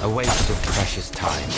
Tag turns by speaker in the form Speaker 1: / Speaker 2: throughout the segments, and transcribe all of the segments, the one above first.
Speaker 1: A waste of precious time.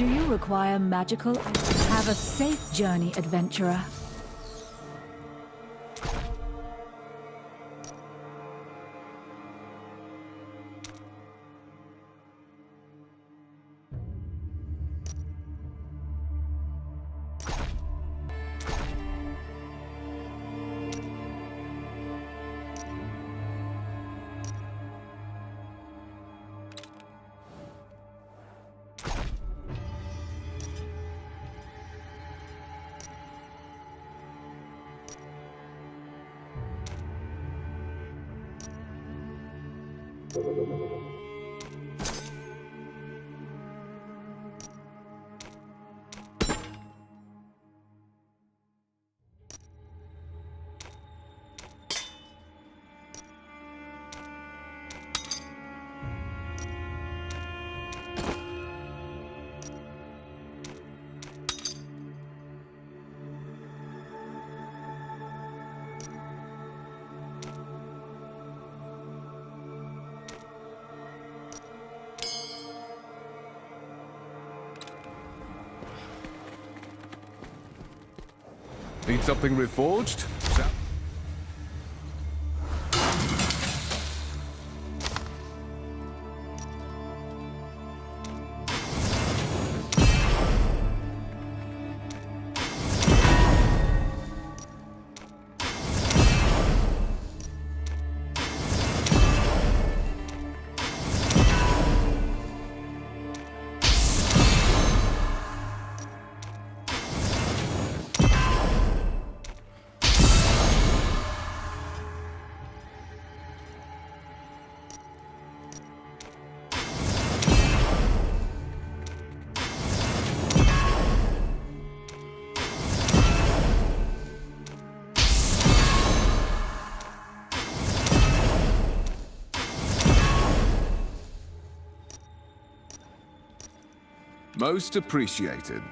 Speaker 2: Do you require magical? Have a safe journey, adventurer.
Speaker 3: Need something reforged? Most appreciated.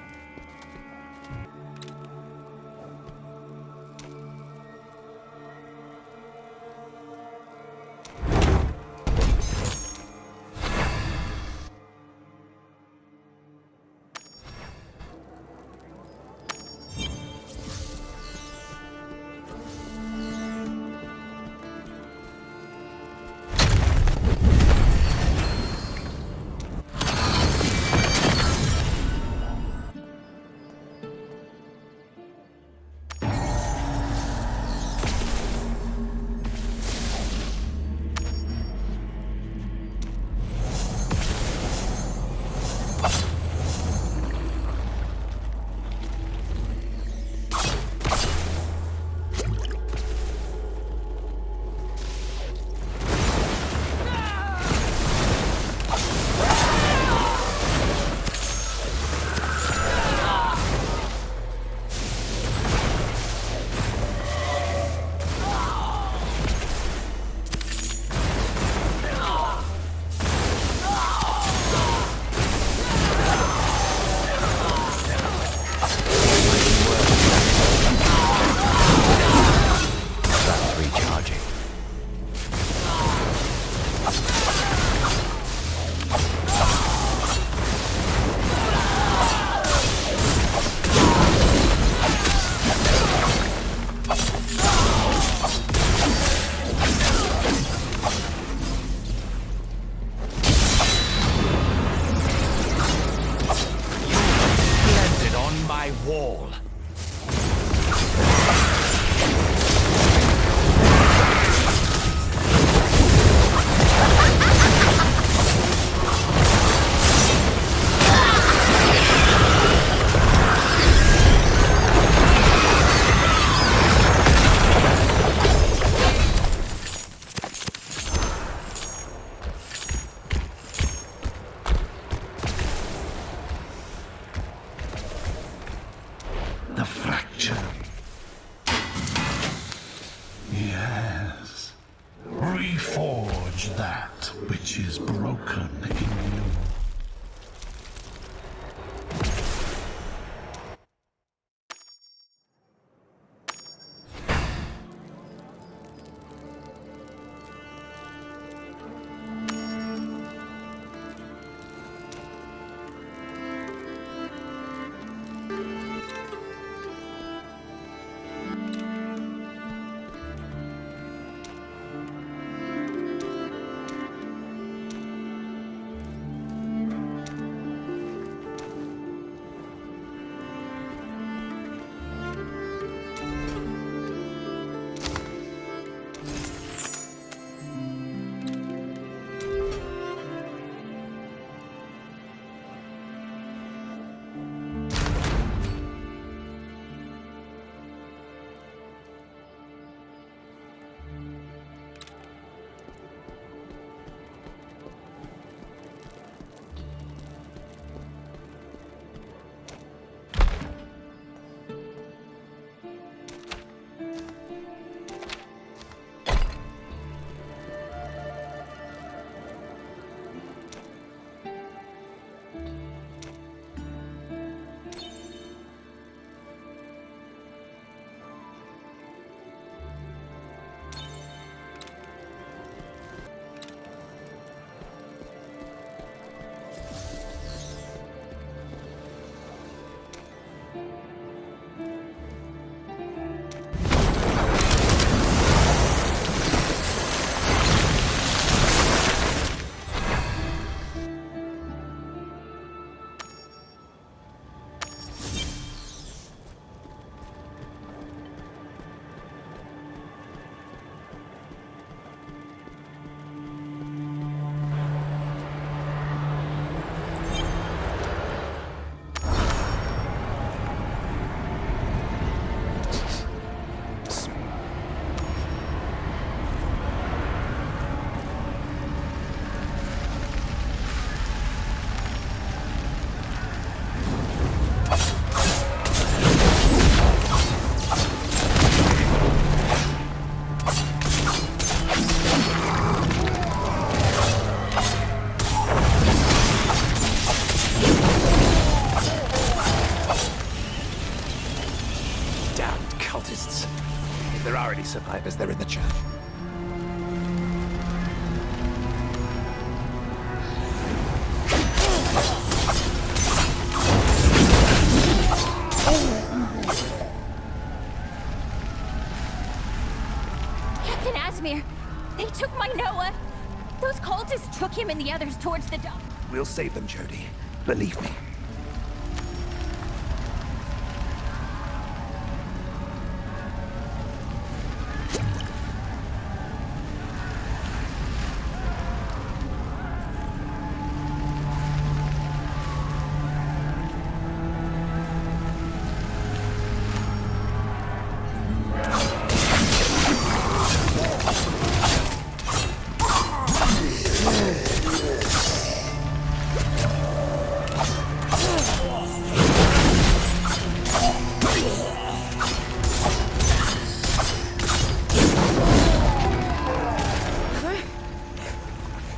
Speaker 4: creation. Yes. Reforge that which is broken in you.
Speaker 1: If there are any survivors, they're in the church.
Speaker 5: Captain Asmir, they took my Noah. Those cultists took him and the others towards the dock.
Speaker 1: We'll save them, Jody. Believe me.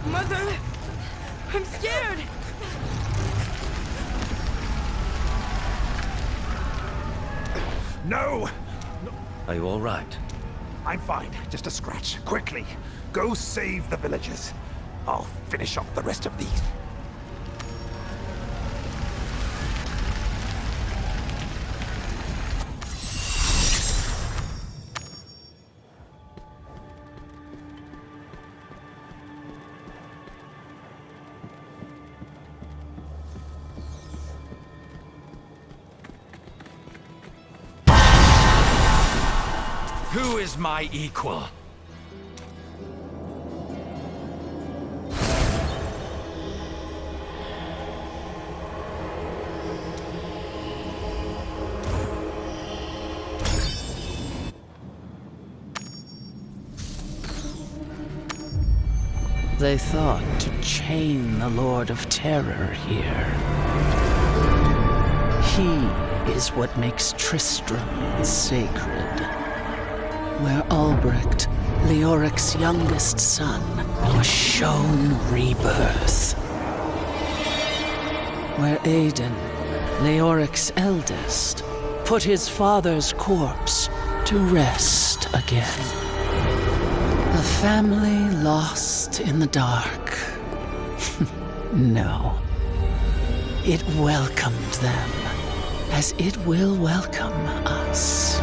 Speaker 6: Mother, I'm scared.
Speaker 1: No!
Speaker 7: Are you all right?
Speaker 1: I'm fine. Just a scratch. Quickly. Go save the villagers. I'll finish off the rest of these. Who is my equal?
Speaker 8: They thought to chain the Lord of Terror here. He is what makes Tristram sacred. Where Albrecht, Leoric's youngest son, was shown rebirth. Where Aidan, Leoric's eldest, put his father's corpse to rest again. A family lost in the dark. No. It welcomed them, as it will welcome us.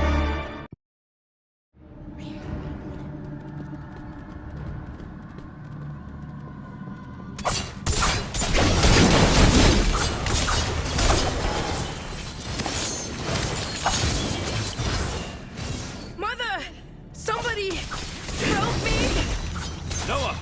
Speaker 6: Mother! Somebody help me!
Speaker 7: Noah!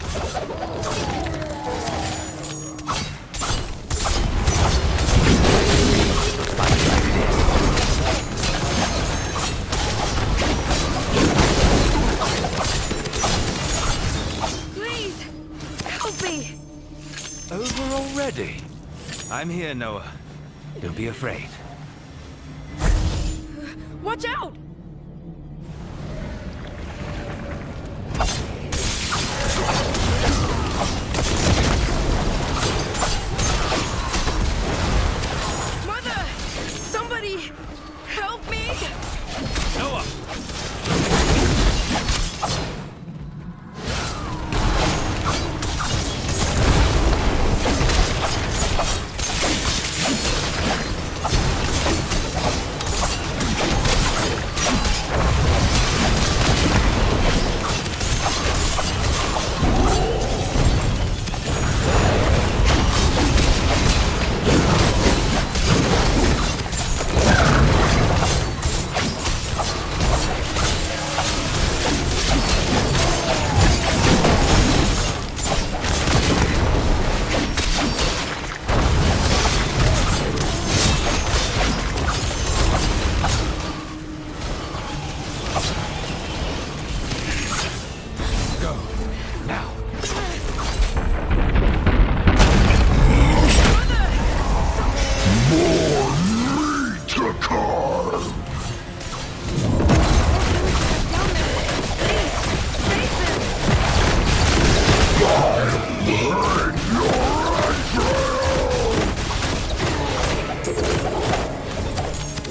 Speaker 6: Please! Help me!
Speaker 7: Over already? I'm here, Noah. Don't be afraid.
Speaker 6: Watch out! Mother! Somebody help me!
Speaker 7: Noah!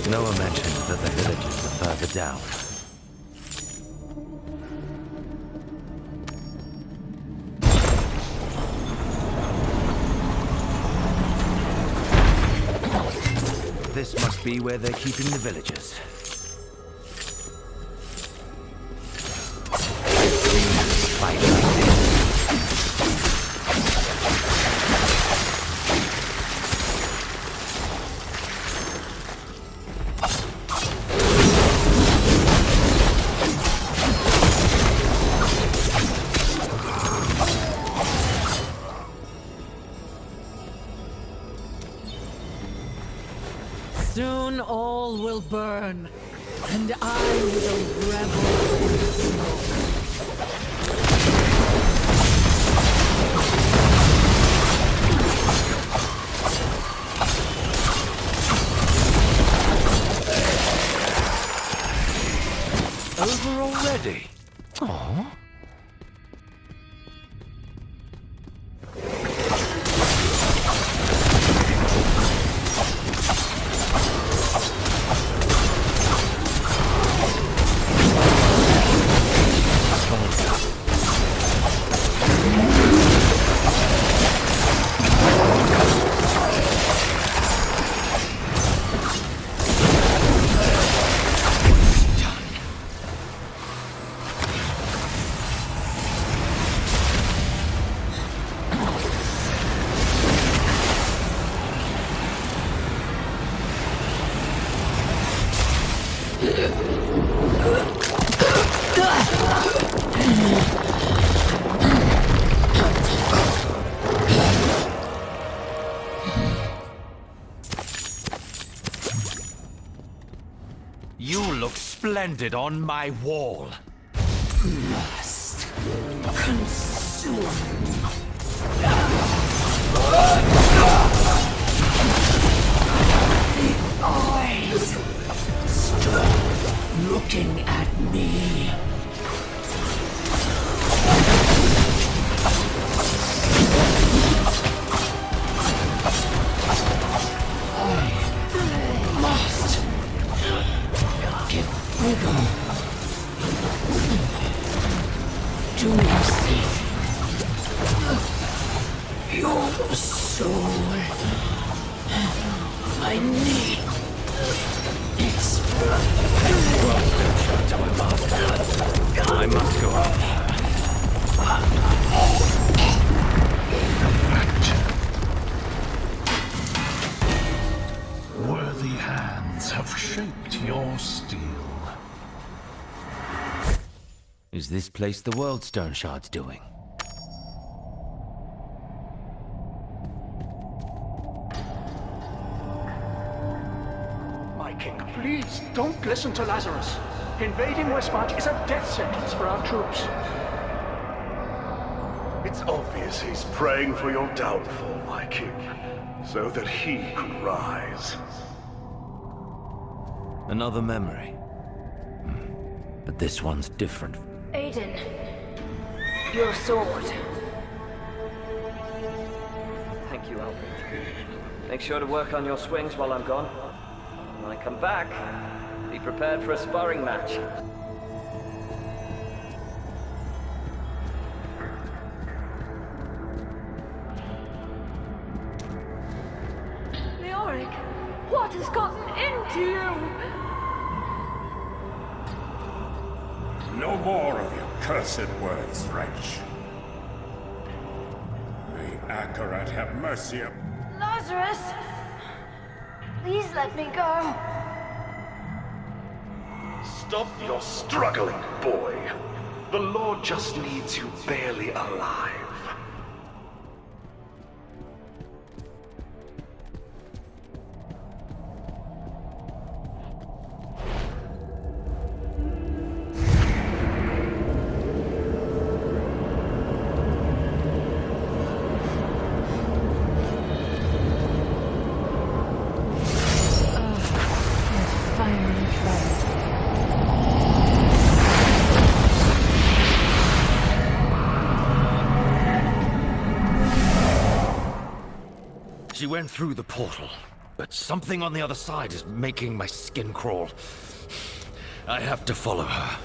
Speaker 7: Noah mentioned that the villages are further down. This must be where they're keeping the villagers. Fight like this.
Speaker 2: Soon all will burn, and I will revel in the smoke.
Speaker 7: Over already? Aww. You look splendid on my wall.
Speaker 6: Must consume. I
Speaker 8: Stop looking at me. I must get bigger. Do you see? Your soul. I need its
Speaker 7: I must go after her.
Speaker 4: Worthy hands have shaped your steel.
Speaker 7: Is this place the World Stone Shard's doing?
Speaker 9: My king, please don't listen to Lazarus. Invading Westmarch is a death sentence for our troops.
Speaker 10: It's obvious he's praying for your downfall, my king, so that he could rise.
Speaker 7: Another memory. But this one's different.
Speaker 5: Aiden, your sword.
Speaker 11: Thank you, Albert. Make sure to work on your swings while I'm gone. When I come back, be prepared for a sparring match.
Speaker 5: Leoric, what has gotten into you?
Speaker 1: No more of your cursed words, wretch. May Akarat have mercy upon...
Speaker 5: Lazarus! Please let me go.
Speaker 10: Stop your struggling, boy. The Lord just needs you barely alive.
Speaker 2: Finally fell.
Speaker 7: She went through the portal, but something on the other side is making my skin crawl. I have to follow her.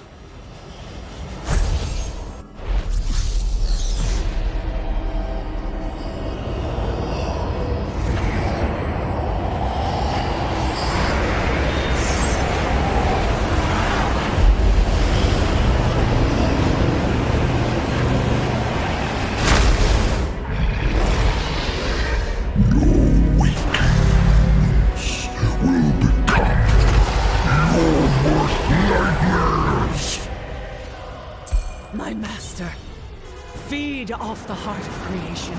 Speaker 2: My master, feed off the heart of creation,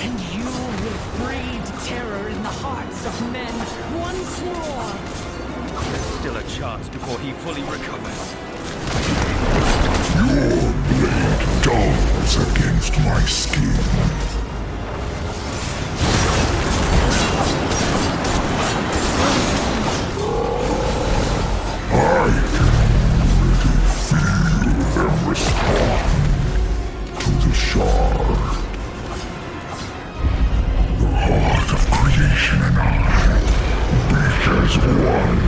Speaker 2: and you will breed terror in the hearts of men once more.
Speaker 7: There's still a chance before he fully recovers.
Speaker 12: Your blade dulls against my skin. Respond to the shard. The heart of creation and I beat as one.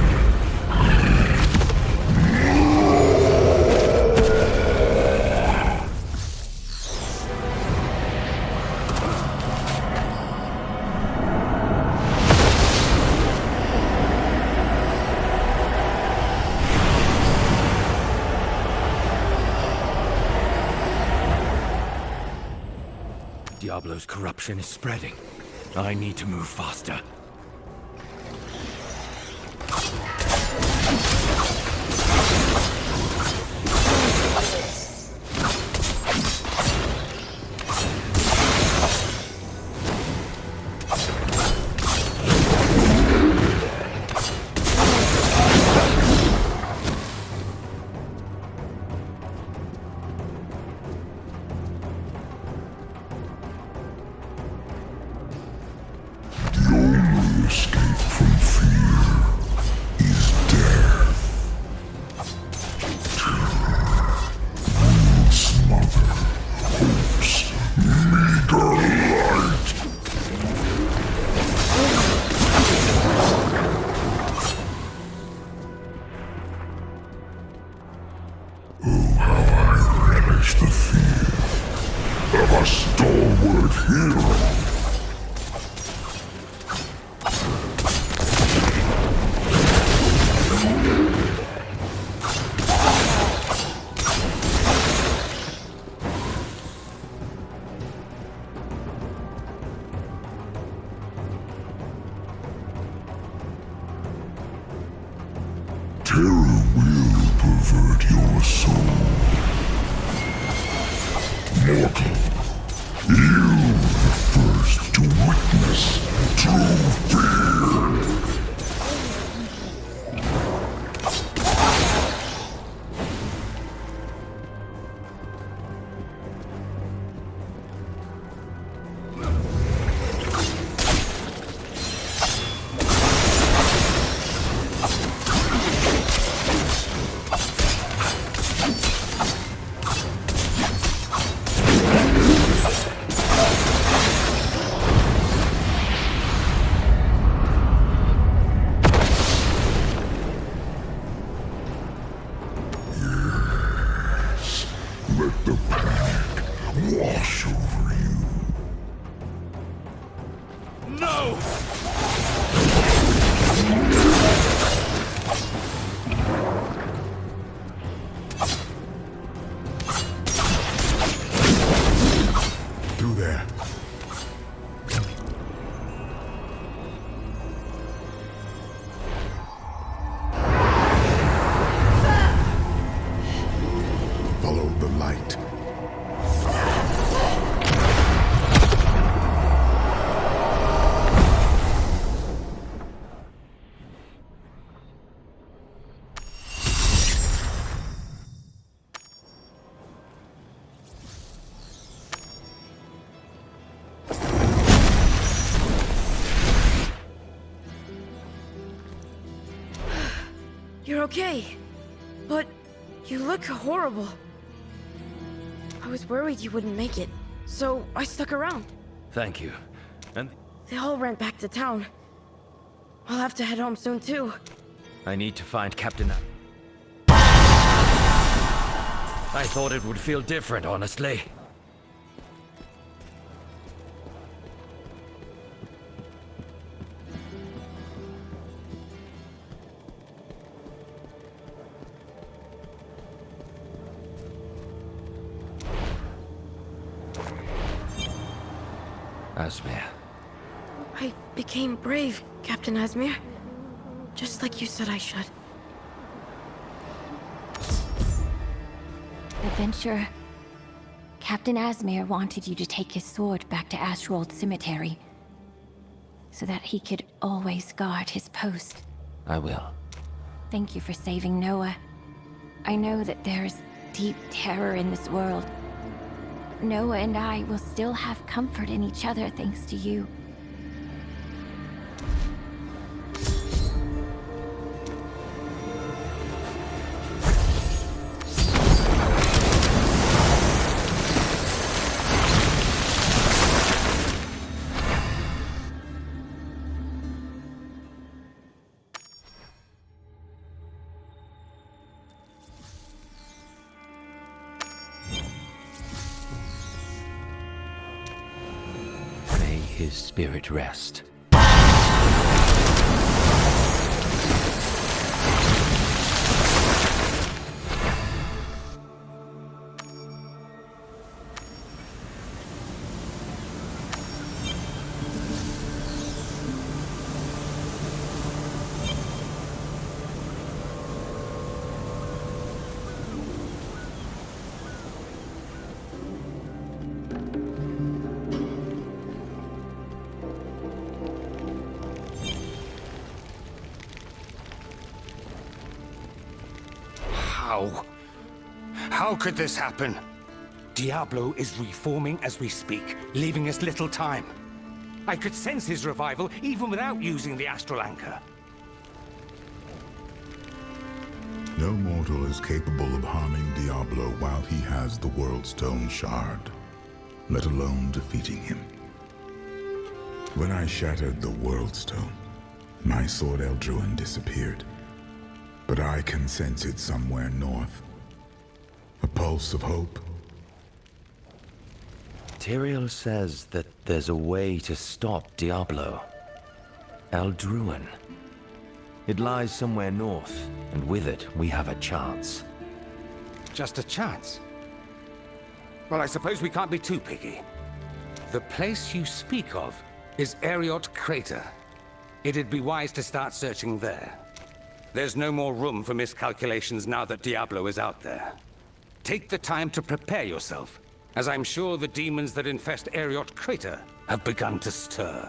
Speaker 7: Diablo's corruption is spreading. I need to move faster.
Speaker 12: of a stalwart hero. Terror will pervert your soul. Mortal, you the first to witness true fear. Let the panic wash over you.
Speaker 7: No!
Speaker 12: Through there. Follow the light.
Speaker 6: You're okay. But you look horrible. I was worried you wouldn't make it, so I stuck around.
Speaker 7: Thank you. And
Speaker 6: They all ran back to town. I'll have to head home soon too.
Speaker 7: I need to find Captain... I thought it would feel different, honestly. Asmir.
Speaker 6: I became brave, Captain Asmir. Just like you said I should.
Speaker 5: Adventurer, Captain Asmir wanted you to take his sword back to Astrold Cemetery, so that he could always guard his post.
Speaker 7: I will.
Speaker 5: Thank you for saving Noah. I know that there is deep terror in this world. But Noah and I will still have comfort in each other thanks to you.
Speaker 7: His spirit rest.
Speaker 1: How could this happen? Diablo is reforming as we speak, leaving us little time. I could sense his revival even without using the astral anchor.
Speaker 12: No mortal is capable of harming Diablo while he has the World Stone Shard, let alone defeating him. When I shattered the World Stone, my sword Eldruin disappeared. But I can sense it somewhere north. A pulse of hope.
Speaker 7: Tyrael says that there's a way to stop Diablo. Aldruin. It lies somewhere north, and with it, we have a chance.
Speaker 1: Just a chance? Well, I suppose we can't be too picky. The place you speak of is Ariot Crater. It'd be wise to start searching there. There's no more room for miscalculations now that Diablo is out there. Take the time to prepare yourself, as I'm sure the demons that infest Ariot Crater have begun to stir.